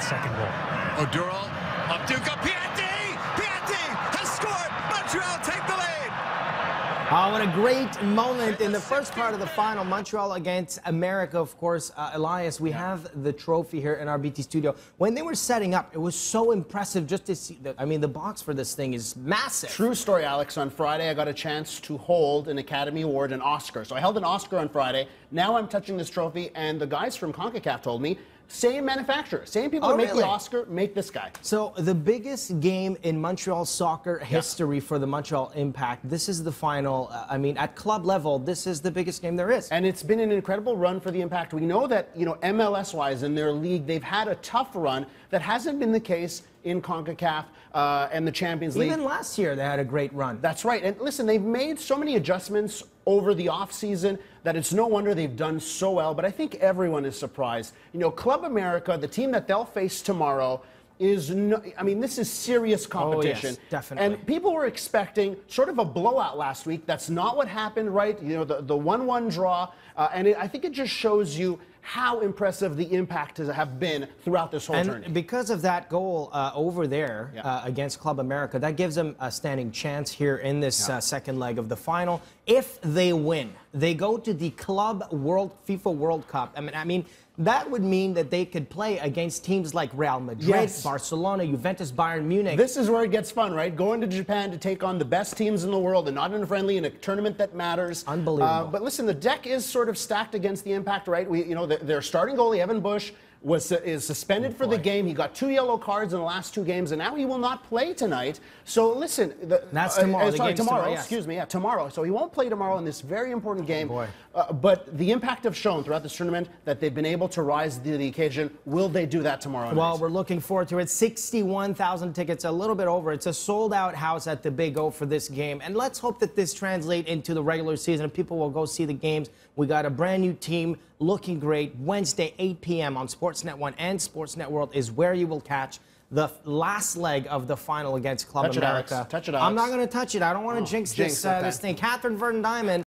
second goal. Oduro, Abduka, Piatti has scored. Montreal take the lead. Oh, what a great moment in the first part of the final. Montreal against America, of course. Elias, we have the trophy here in our BT studio. When they were setting up, it was so impressive just to see. The box for this thing is massive. True story, Alex. On Friday, I got a chance to hold an Academy Award, an Oscar. So I held an Oscar on Friday. Now I'm touching this trophy, and the guys from CONCACAF told me, same manufacturer, same people that make the Oscar, make this guy. So the biggest game in Montreal soccer history for the Montreal Impact. This is the final. At club level, this is the biggest game there is. And it's been an incredible run for the Impact. We know that, MLS-wise in their league, they've had a tough run. That hasn't been the case in CONCACAF and the Champions League. Even last year, they had a great run. That's right. And listen, they've made so many adjustments over the offseason that it's no wonder they've done so well. But I think everyone is surprised. Club America, the team that they'll face tomorrow, this is serious competition. Oh, yes, definitely. And people were expecting sort of a blowout last week. That's not what happened, right? The 1-1 draw. I think it just shows you how impressive the Impact have been throughout this whole tournament. And because of that goal over there against Club America, that gives them a standing chance here in this second leg of the final. If they win, they go to the FIFA World Cup. That would mean that they could play against teams like Real Madrid, Barcelona, Juventus, Bayern Munich. This is where it gets fun, right? Going to Japan to take on the best teams in the world and not in a friendly, in a tournament that matters. Unbelievable. But listen, the deck is sort of stacked against the Impact, right? Their starting goalie, Evan Bush, is suspended for the game. He got 2 yellow cards in the last 2 games, and now he will not play tonight. So listen, that's tomorrow. Tomorrow. Yes. Excuse me. Yeah, tomorrow. So he won't play tomorrow in this very important game. But the Impact have shown throughout this tournament that they've been able to rise to the occasion. Will they do that tomorrow night? Well, we're looking forward to it. 61,000 tickets, a little bit over. It's a sold-out house at the Big O for this game, and let's hope that this translates into the regular season and people will go see the games. We got a brand new team looking great. Wednesday, 8 p.m. on Sportsnet 1 and Sportsnet World is where you will catch the last leg of the final against Club America. Touch it, Alex. I'm not going to touch it. I don't want to jinx this thing. Catherine Verdon Diamond.